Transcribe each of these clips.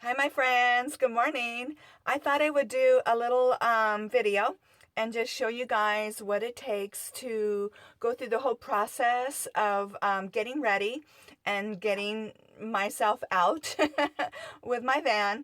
Hi, my friends. Good morning. I thought I would do a little video and just show you guys what it takes to go through the whole process of getting ready and getting myself out with my van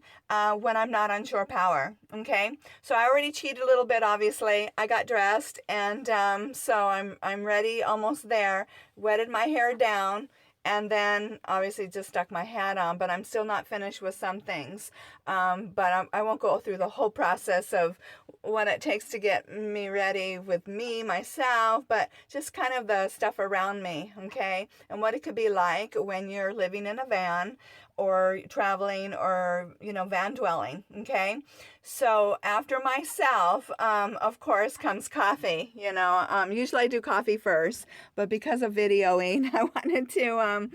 when I'm not on shore power. Okay, so I already cheated a little bit. Obviously, I got dressed and so I'm ready, almost there. Wetted my hair down and then obviously just stuck my hat on, but I'm still not finished with some things. But I won't go through the whole process of what it takes to get me ready with me, myself, but just kind of the stuff around me, okay? And what it could be like when you're living in a van or traveling or, van dwelling, okay? So after myself, of course, comes coffee, usually I do coffee first, but because of videoing, I wanted to,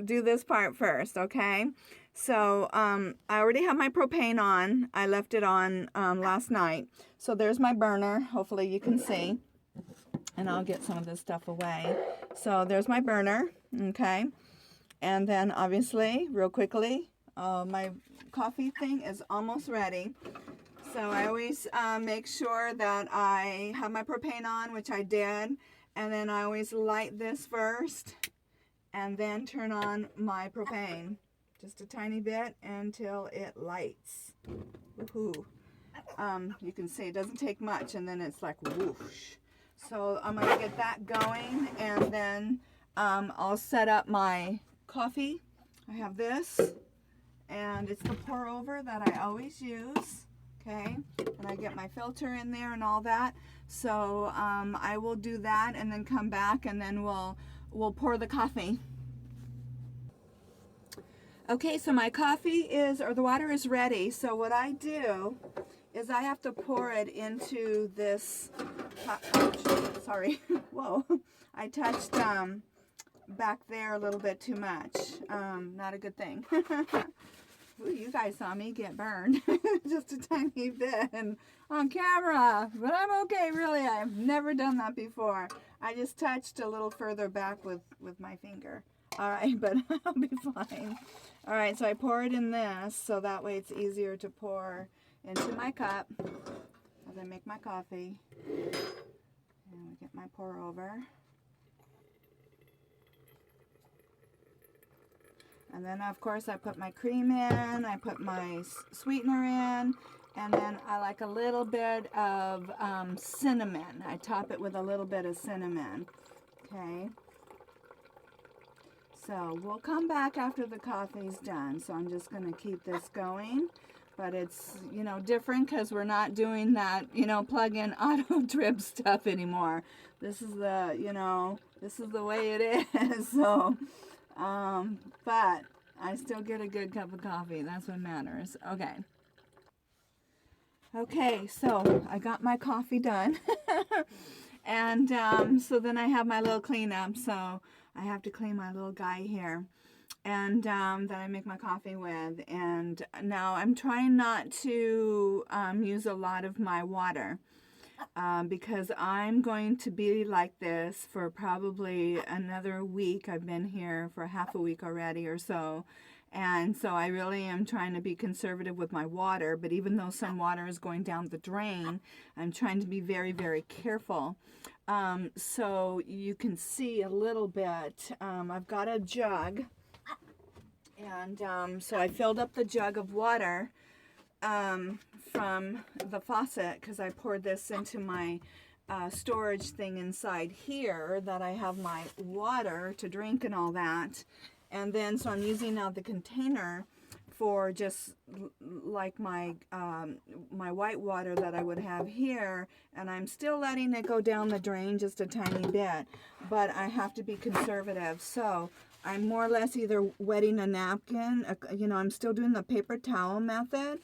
do this part first, okay? So I already have my propane on. I left it on last night. So there's my burner. Hopefully you can see. And I'll get some of this stuff away. So there's my burner, okay? And then obviously, real quickly, my coffee thing is almost ready. So I always make sure that I have my propane on, which I did. And then I always light this first and then turn on my propane. Just a tiny bit until it lights. Woohoo. You can see it doesn't take much and then it's like whoosh. So I'm going to get that going and then I'll set up my coffee. I have this and it's the pour over that I always use. Okay, and I get my filter in there and all that. So I will do that and then come back and then we'll pour the coffee. Okay, so my coffee the water is ready. So what I do is I have to pour it into this, sorry, whoa, I touched back there a little bit too much. Not a good thing. Ooh, you guys saw me get burned just a tiny bit and on camera, but I'm okay, really. I've never done that before. I just touched a little further back with my finger. All right, but I'll be fine. All right, so I pour it in this, so that way it's easier to pour into my cup as I make my coffee. And we get my pour over. And then, of course, I put my cream in, I put my sweetener in, and then I like a little bit of cinnamon. I top it with a little bit of cinnamon, okay? So we'll come back after the coffee's done. So I'm just going to keep this going. But it's, different because we're not doing that, plug-in auto drip stuff anymore. This is this is the way it is. So, but I still get a good cup of coffee. That's what matters. Okay. Okay, so I got my coffee done. And so then I have my little cleanup. So I have to clean my little guy here and that I make my coffee with. And now I'm trying not to use a lot of my water because I'm going to be like this for probably another week. I've been here for half a week already or so. And so I really am trying to be conservative with my water, but even though some water is going down the drain, I'm trying to be very, very careful. So you can see a little bit, I've got a jug, and so I filled up the jug of water from the faucet because I poured this into my storage thing inside here that I have my water to drink and all that. And then so I'm using now the container for just like my my white water that I would have here, and I'm still letting it go down the drain just a tiny bit, but I have to be conservative. So I'm more or less either wetting a napkin, I'm still doing the paper towel method,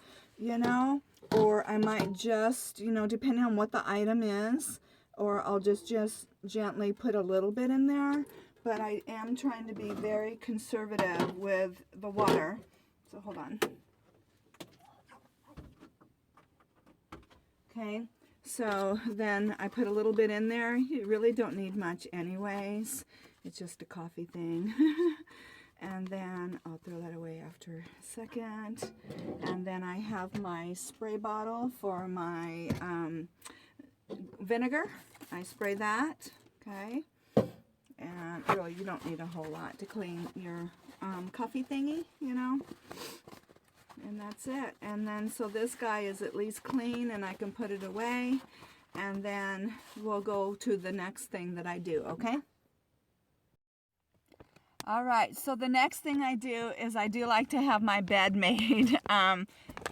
or I might just, depending on what the item is, or I'll just gently put a little bit in there. But I am trying to be very conservative with the water. So hold on. Okay, so then I put a little bit in there. You really don't need much anyways. It's just a coffee thing. And then I'll throw that away after a second. And then I have my spray bottle for my vinegar. I spray that, okay? And really, you don't need a whole lot to clean your coffee thingy, you know? And that's it. And then, so this guy is at least clean and I can put it away. And then we'll go to the next thing that I do, okay? All right, so the next thing I do is I do like to have my bed made.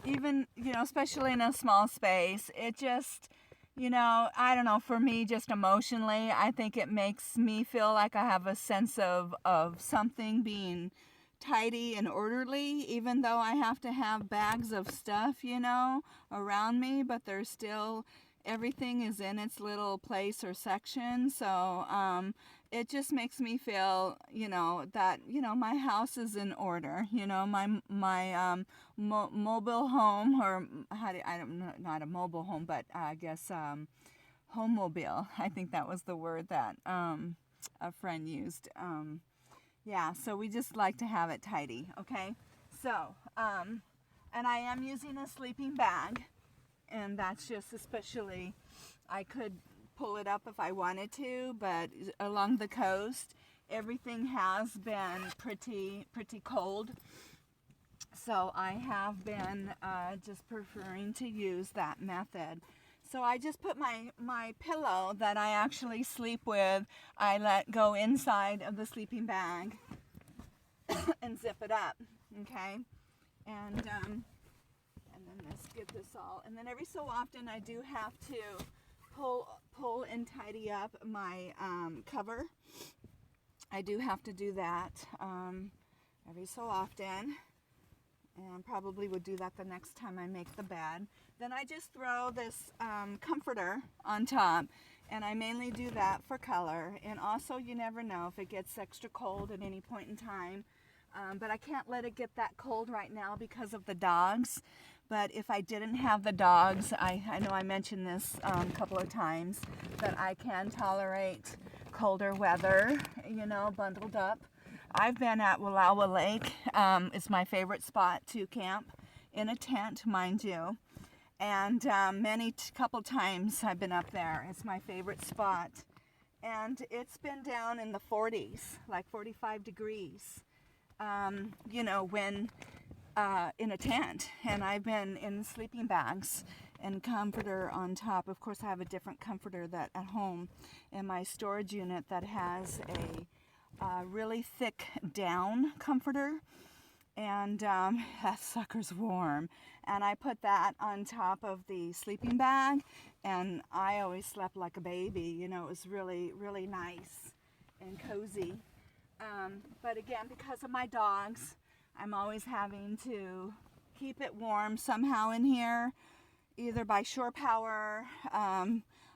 Even, you know, especially in a small space, it just, you know, I don't know, for me, just emotionally, I think it makes me feel like I have a sense of something being tidy and orderly, even though I have to have bags of stuff, you know, around me, but there's still, everything is in its little place or section. So it just makes me feel, you know, that, you know, my house is in order, you know, my mobile home, or how do I don't know, not a mobile home, but I guess homemobile. I think that was the word that a friend used. Yeah, so we just like to have it tidy, okay? So, and I am using a sleeping bag, and that's just especially, I could pull it up if I wanted to, but along the coast, everything has been pretty cold. So I have been just preferring to use that method. So I just put my pillow that I actually sleep with, I let go inside of the sleeping bag and zip it up, okay? And then let's get this all. And then every so often I do have to pull and tidy up my cover. I do have to do that every so often. And probably would do that the next time I make the bed. Then I just throw this comforter on top, and I mainly do that for color. And also, you never know if it gets extra cold at any point in time, but I can't let it get that cold right now because of the dogs. But if I didn't have the dogs, I know I mentioned this a couple of times, that I can tolerate colder weather, you know, bundled up. I've been at Wallowa Lake. It's my favorite spot to camp in a tent, mind you. And couple times I've been up there. It's my favorite spot. And it's been down in the 40s, like 45 degrees, you know, when in a tent. And I've been in sleeping bags and comforter on top. Of course, I have a different comforter that at home in my storage unit that has a really thick down comforter, and that sucker's warm, and I put that on top of the sleeping bag, and I always slept like a baby, you know. It was really nice and cozy, but again, because of my dogs, I'm always having to keep it warm somehow in here, either by shore power.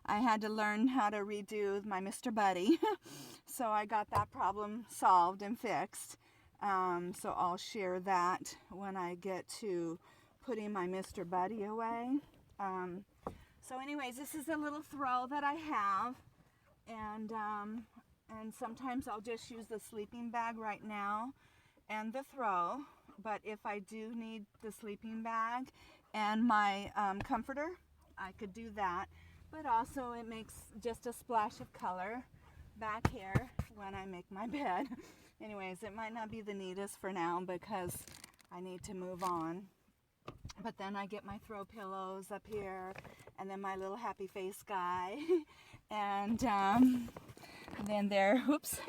I had to learn how to redo my Mr. Buddy. So I got that problem solved and fixed. So I'll share that when I get to putting my Mr. Buddy away. So anyways, this is a little throw that I have. And sometimes I'll just use the sleeping bag right now and the throw. But if I do need the sleeping bag and my comforter, I could do that. But also it makes just a splash of color back here when I make my bed. Anyways, it might not be the neatest for now because I need to move on. But then I get my throw pillows up here, and then my little happy face guy, and then there, oops,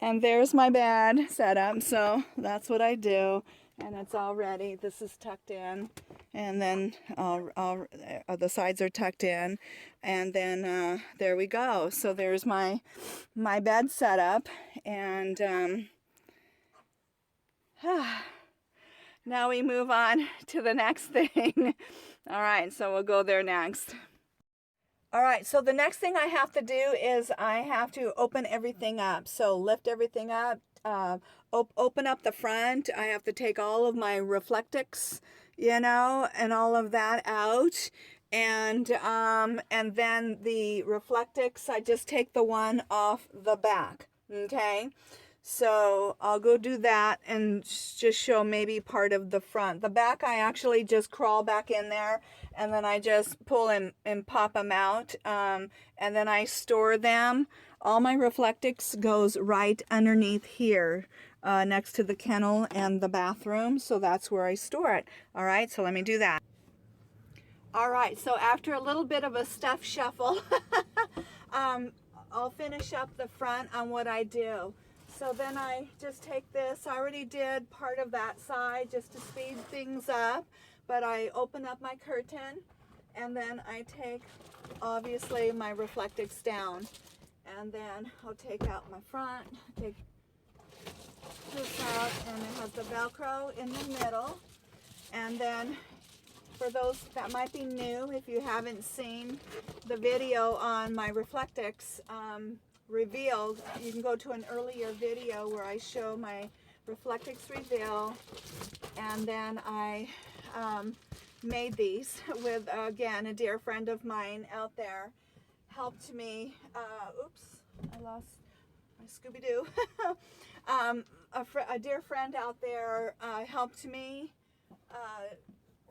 and there's my bed set up. So that's what I do, and it's all ready. This is tucked in, and then the sides are tucked in, and then there we go. So there's my bed set up, and now we move on to the next thing. All right, so we'll go there next. All right, so the next thing I have to do is I have to open everything up. So lift everything up, open up the front. I have to take all of my Reflectix, you know, and all of that out. And then the Reflectix, I just take the one off the back, okay? So I'll go do that and just show maybe part of the front. The back, I actually just crawl back in there and then I just pull and pop them out. And then I store them. All my Reflectix goes right underneath here, next to the kennel and the bathroom. So that's where I store it. All right, so let me do that. All right, so after a little bit of a stuff shuffle, I'll finish up the front on what I do. So then I just take this, I already did part of that side just to speed things up, but I open up my curtain and then I take, obviously, my Reflectix down. And then I'll take out my front, take this out, and it has the Velcro in the middle. And then for those that might be new, if you haven't seen the video on my Reflectix reveal, you can go to an earlier video where I show my Reflectix reveal. And then I made these with, again, a dear friend of mine out there helped me. Oops, I lost my Scooby-Doo. A dear friend out there helped me.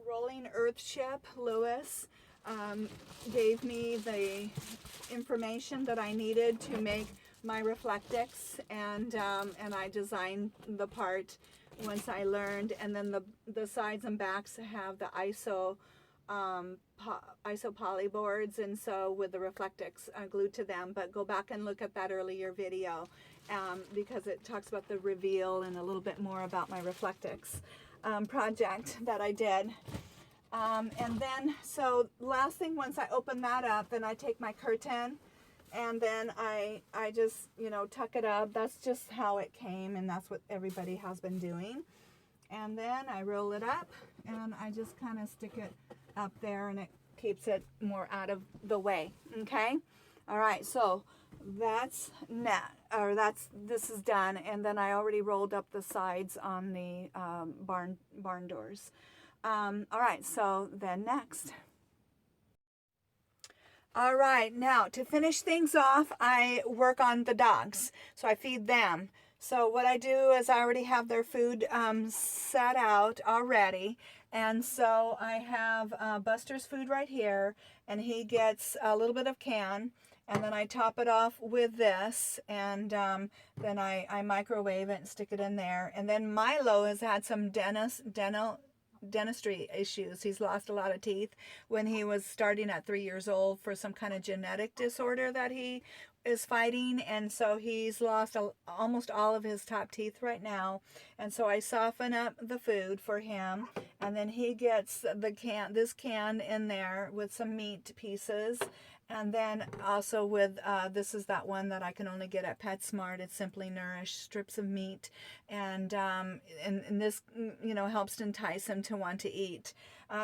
Rolling Earth Ship, Lewis, gave me the information that I needed to make my Reflectix, and I designed the part once I learned. And then the sides and backs have the ISO poly boards, and so with the Reflectix glued to them. But go back and look at that earlier video because it talks about the reveal and a little bit more about my Reflectix project that I did. And then, so last thing, once I open that up, then I take my curtain and then I just, tuck it up. That's just how it came, and that's what everybody has been doing. And then I roll it up and I just kind of stick it up there, and it keeps it more out of the way. Okay. All right. So this is done. And then I already rolled up the sides on the barn doors. All right. So then next. All right, now to finish things off, I work on the dogs. So I feed them. So what I do is I already have their food set out already. And so I have Buster's food right here, and he gets a little bit of can. And then I top it off with this, and then I microwave it and stick it in there. And then Milo has had some dentistry issues. He's lost a lot of teeth when he was starting at 3 years old for some kind of genetic disorder that he is fighting, and so he's lost almost all of his top teeth right now. And so I soften up the food for him, and then he gets this can in there with some meat pieces. And then also with, this is that one that I can only get at PetSmart. It's Simply Nourished, strips of meat. And this, helps to entice him to want to eat.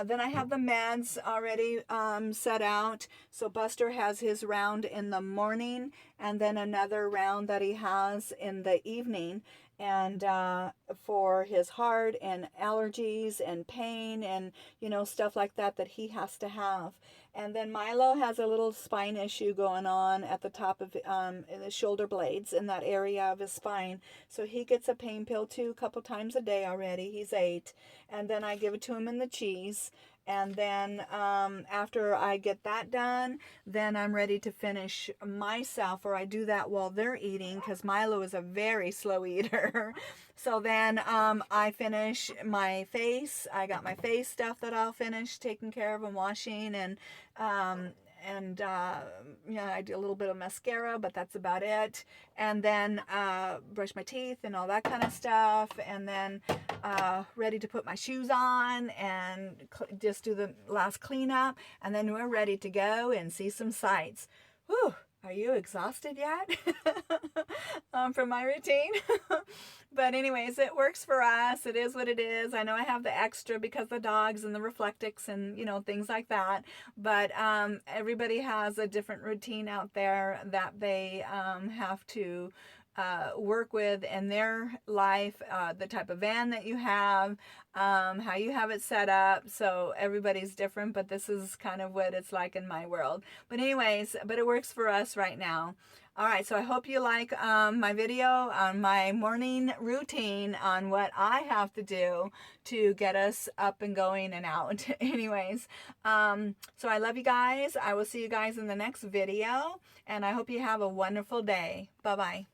Then I have the meds already set out. So Buster has his round in the morning, and then another round that he has in the evening. And for his heart and allergies and pain and, stuff like that he has to have. And then Milo has a little spine issue going on at the top of the shoulder blades in that area of his spine. So he gets a pain pill too, a couple times a day already. He's 8. And then I give it to him in the cheese. And then after I get that done, then I'm ready to finish myself, or I do that while they're eating because Milo is a very slow eater. So then I finish my face. I got my face stuff that I'll finish taking care of and washing, and I do a little bit of mascara, but that's about it. And then brush my teeth and all that kind of stuff. And then ready to put my shoes on and just do the last cleanup. And then we're ready to go and see some sights. Whew, are you exhausted yet from my routine? But anyways, it works for us. It is what it is. I know I have the extra because the dogs and the Reflectix and, things like that. But everybody has a different routine out there that they have to work with in their life, the type of van that you have, how you have it set up. So everybody's different, but this is kind of what it's like in my world. But anyways, it works for us right now. All right, so I hope you like my video on my morning routine on what I have to do to get us up and going and out. Anyways, so I love you guys. I will see you guys in the next video, and I hope you have a wonderful day. Bye-bye.